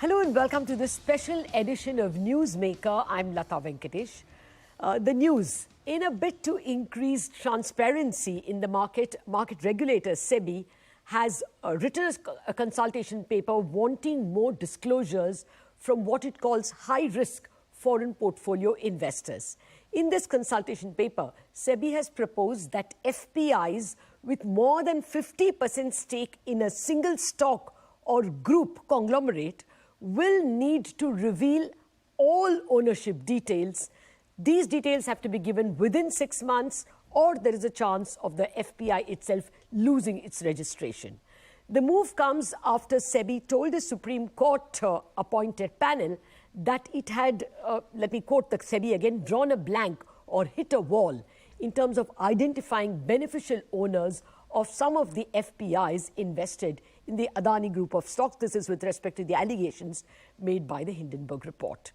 Hello and welcome to this special edition of Newsmaker. I'm Lata Venkatesh. The news, in a bid to increase transparency in the market regulator Sebi has written a consultation paper wanting more disclosures from what it calls high-risk foreign portfolio investors. In this consultation paper, Sebi has proposed that FPIs with more than 50% stake in a single stock or group conglomerate will need to reveal all ownership details. These details have to be given within 6 months, or there is a chance of the FPI itself losing its registration. The move comes after Sebi told the Supreme Court appointed panel that it had, let me quote the Sebi again, drawn a blank or hit a wall in terms of identifying beneficial owners of some of the FPIs invested in the Adani group of stocks. This is with respect to the allegations made by the Hindenburg report.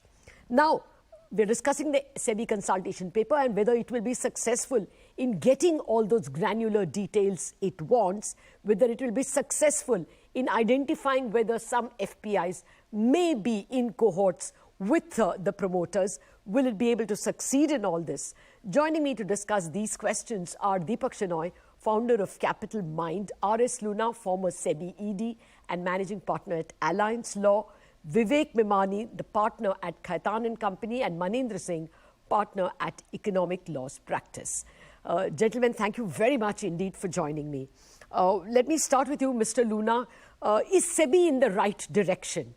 Now, we're discussing the Sebi consultation paper and whether it will be successful in getting all those granular details it wants, whether it will be successful in identifying whether some FPIs may be in cohorts with the promoters. Will it be able to succeed in all this? Joining me to discuss these questions are Deepak Shenoy, founder of Capitalmind, R.S. Loona, former Sebi ED and managing partner at Alliance Law, Vivek Mimani, the partner at Khaitan and Company, and Manendra Singh, partner at Economic Laws Practice. Gentlemen, thank you very much indeed for joining me. Let me start with you, Mr. Loona. Is Sebi in the right direction?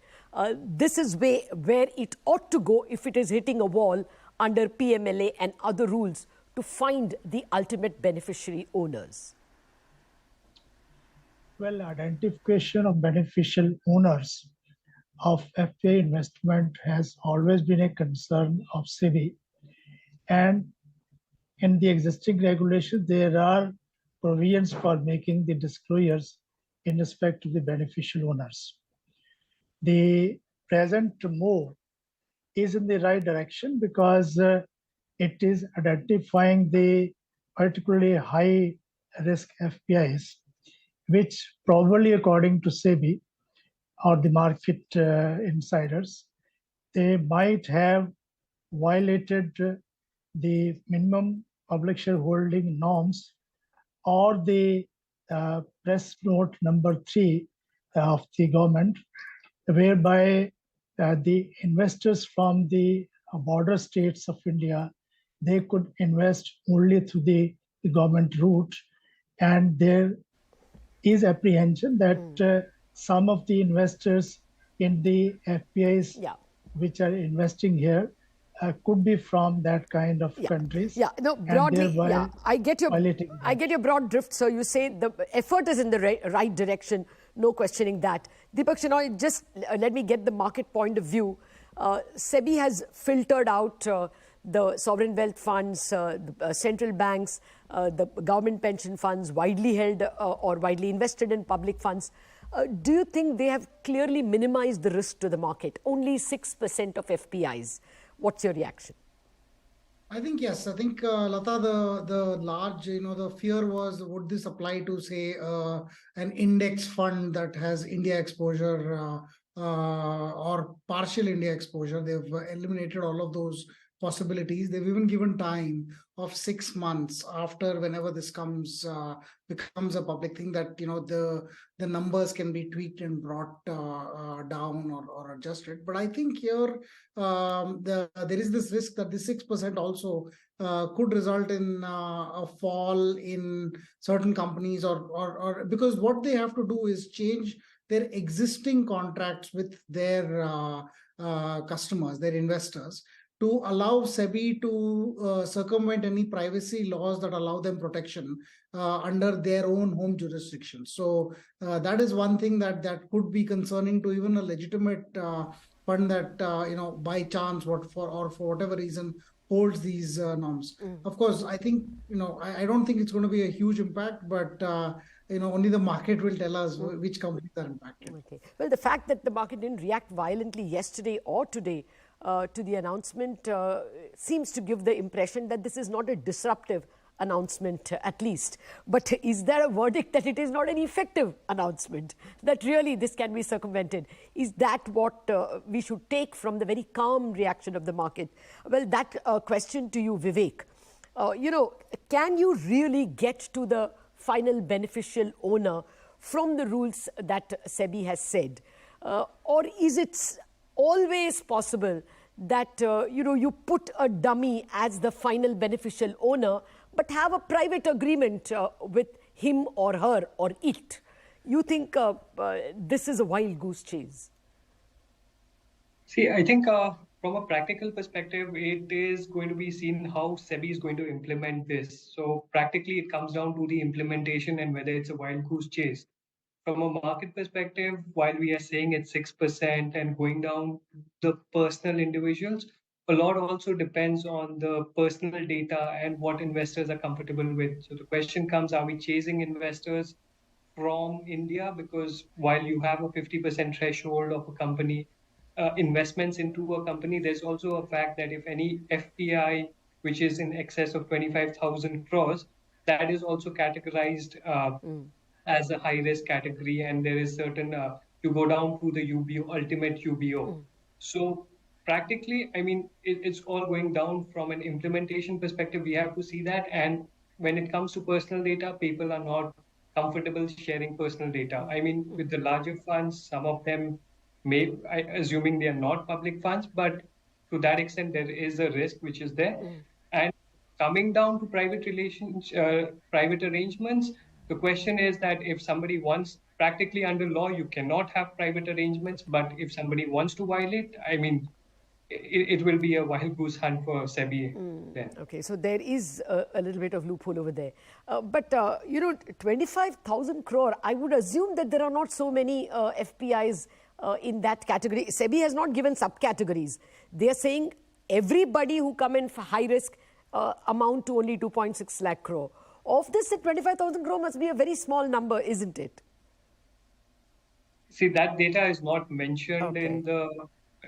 This is where it ought to go if it is hitting a wall under PMLA and other rules to find the ultimate beneficiary owners. Well, identification of beneficial owners of FPI investment has always been a concern of Sebi. And in the existing regulations, there are provisions for making the disclosures in respect to the beneficial owners. The present move is in the right direction because it is identifying the particularly high risk FPIs, which probably according to Sebi or the market insiders, they might have violated the minimum public shareholding norms or the press note number 3 of the government, whereby the investors from the border states of India, they could invest only through the government route. And there is apprehension that some of the investors in the FPIs which are investing here could be from that kind of countries. Yeah, no, broadly, I get your broad drift. So you say the effort is in the right direction, no questioning that. Deepak Shenoy, just let me get the market point of view. Sebi has filtered out the sovereign wealth funds, the central banks, the government pension funds, widely held or widely invested in public funds. Do you think they have clearly minimized the risk to the market? Only 6% of FPIs. What's your reaction? I think yes. I think Lata, the large, the fear was, would this apply to say an index fund that has India exposure or partial India exposure? They've eliminated all of those possibilities. They've even given time of 6 months after whenever this becomes a public thing that the numbers can be tweaked and brought down or adjusted. But I think here there is this risk that the 6% also could result in a fall in certain companies or because what they have to do is change their existing contracts with their customers, their investors, to allow Sebi to circumvent any privacy laws that allow them protection under their own home jurisdiction. So that is one thing that could be concerning to even a legitimate fund that by chance or for whatever reason holds these norms. Of course, I think I don't think it's going to be a huge impact, but only the market will tell us which companies are impacted. Okay. Well, the fact that the market didn't react violently yesterday or today to the announcement seems to give the impression that this is not a disruptive announcement at least. But is there a verdict that it is not an effective announcement, that really this can be circumvented? Is that what we should take from the very calm reaction of the market? Well, that question to you, Vivek. Can you really get to the final beneficial owner from the rules that Sebi has said? Or is it always possible that you put a dummy as the final beneficial owner, but have a private agreement with him or her or it? You think this is a wild goose chase? See, I think from a practical perspective, it is going to be seen how Sebi is going to implement this. So practically, it comes down to the implementation and whether it's a wild goose chase. From a market perspective, while we are saying it's 6% and going down the personal individuals, a lot also depends on the personal data and what investors are comfortable with. So the question comes, are we chasing investors from India? Because while you have a 50% threshold of a company, investments into a company, there's also a fact that if any FPI, which is in excess of 25,000 crores, that is also categorized as a high risk category, and there is certain you go down to the UBO, ultimate UBO. So practically, I mean, it's all going down from an implementation perspective. We have to see that, and when it comes to personal data, people are not comfortable sharing personal data. I mean, with the larger funds, some of them assuming they are not public funds, but to that extent, there is a risk which is there. And coming down to private arrangements, the question is that if somebody wants, practically under law, you cannot have private arrangements, but if somebody wants to violate, I mean, it will be a wild goose hunt for Sebi. Okay, so there is a little bit of loophole over there. But 25,000 crore, I would assume that there are not so many FPIs in that category. Sebi has not given subcategories. They are saying everybody who come in for high risk amount to only 2.6 lakh crore. Of this, 25,000 crore must be a very small number, isn't it? See, that data is not mentioned in the...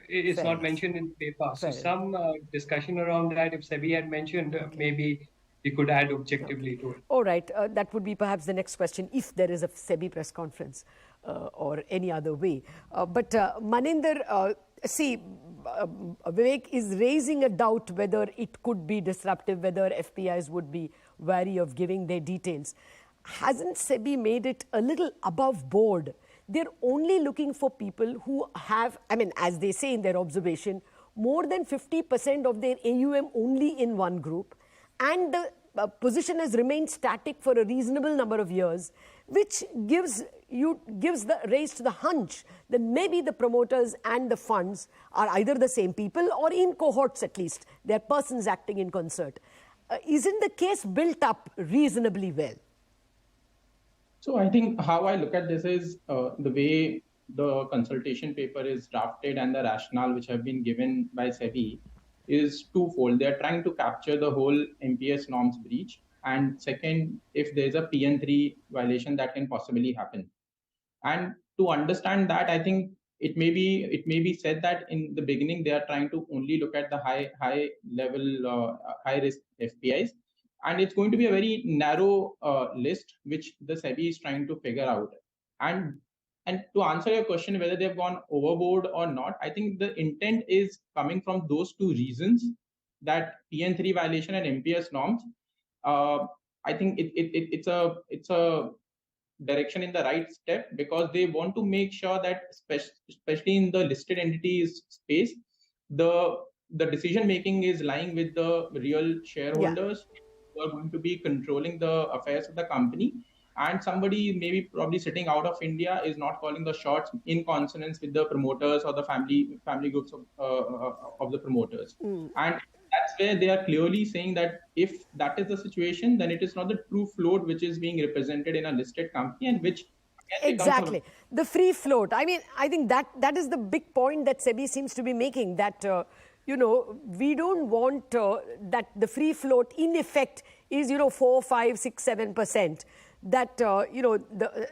It's not mentioned in the paper. So some discussion around that, if Sebi had mentioned, maybe we could add objectively to it. All right. That would be perhaps the next question, if there is a Sebi press conference or any other way. But Manendra, Vivek is raising a doubt whether it could be disruptive, whether FPIs would be wary of giving their details. Hasn't Sebi made it a little above board? They're only looking for people who have, I mean, as they say in their observation, more than 50% of their AUM only in one group, and the position has remained static for a reasonable number of years, which gives the raise to the hunch that maybe the promoters and the funds are either the same people or in cohorts at least. They're persons acting in concert. Isn't the case built up reasonably well? So I think how I look at this is the way the consultation paper is drafted and the rationale which have been given by Sebi is twofold. They're trying to capture the whole MPS norms breach. And second, if there's a PN3 violation that can possibly happen. And to understand that, I think it may be said that in the beginning, they are trying to only look at the high level, high risk FPIs. And it's going to be a very narrow list, which the Sebi is trying to figure out. And to answer your question, whether they've gone overboard or not, I think the intent is coming from those two reasons, that PN3 violation and MPS norms. I think it's a direction in the right step, because they want to make sure that, especially in the listed entities space, the decision making is lying with the real shareholders. Yeah. Who are going to be controlling the affairs of the company, and somebody probably sitting out of India is not calling the shots in consonance with the promoters or the family groups of the promoters. And that's where they are clearly saying that if that is the situation, then it is not the true float which is being represented in a listed company, and which exactly the free float. I mean, I think that is the big point that Sebi seems to be making, that we don't want that the free float in effect is 4, 5, 6, 7%. that,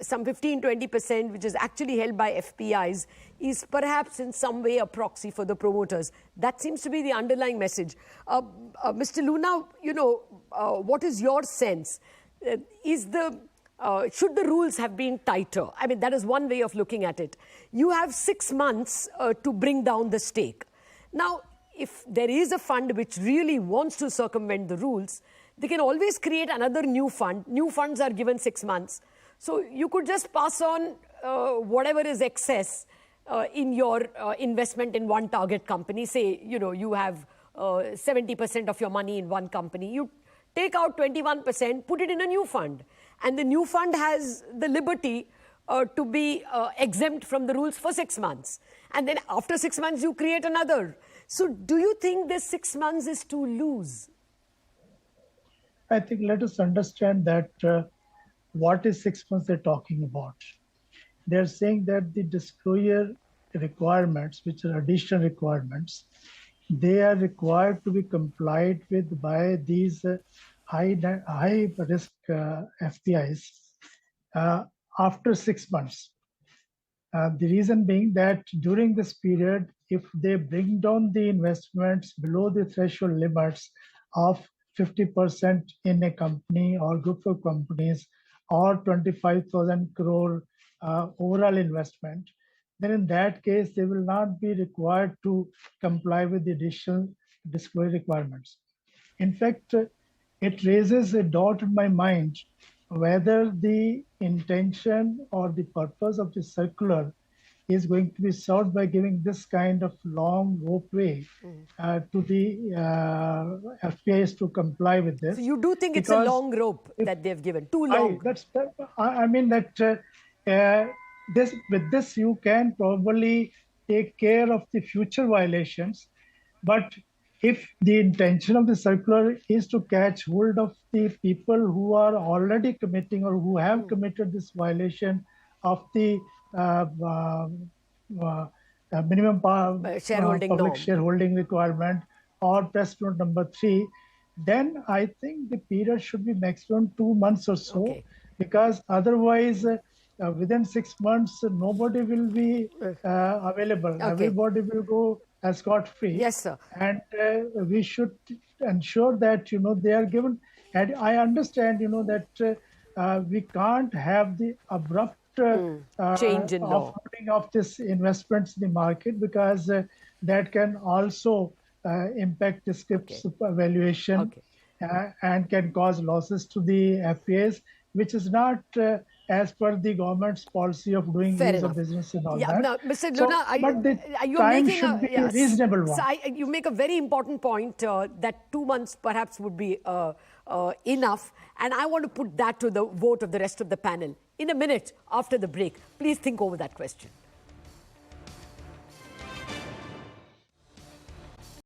some 15-20%, which is actually held by FPIs, is perhaps in some way a proxy for the promoters. That seems to be the underlying message. Mr. Loona, what is your sense? Should the rules have been tighter? I mean, that is one way of looking at it. You have 6 months to bring down the stake. Now, if there is a fund which really wants to circumvent the rules, they can always create another new fund. New funds are given 6 months. So you could just pass on whatever is excess in your investment in one target company. Say, you have 70% of your money in one company. You take out 21%, put it in a new fund. And the new fund has the liberty to be exempt from the rules for 6 months. And then after 6 months, you create another. So do you think this 6 months is too loose? I think let us understand that what is 6 months they're talking about. They're saying that the disclosure requirements, which are additional requirements, they are required to be complied with by these high risk FPIs after 6 months. The reason being that during this period, if they bring down the investments below the threshold limits of 50% in a company or group of companies or 25,000 crore overall investment, then in that case, they will not be required to comply with the additional disclosure requirements. In fact, it raises a doubt in my mind whether the intention or the purpose of the circular is going to be served by giving this kind of long ropeway to the FPIs to comply with this. So you do think it's a long rope that they've given, too long? I mean that with this you can probably take care of the future violations, but if the intention of the circular is to catch hold of the people who are already committing or who have committed this violation of the minimum public shareholding requirement or press note number 3, then I think the period should be maximum 2 months or so, because otherwise within 6 months nobody will be available. Everybody will go scot-free. Yes, sir. And we should ensure that they are given. And I understand that we can't have the abrupt change in law of this investments in the market, because that can also impact the script's valuation and can cause losses to the FPIs, which is not as per the government's policy of doing use of business and all that. Now, Mr. Loona, but the time should be a reasonable one. So you make a very important point that 2 months perhaps would be enough. And I want to put that to the vote of the rest of the panel in a minute after the break. Please think over that question.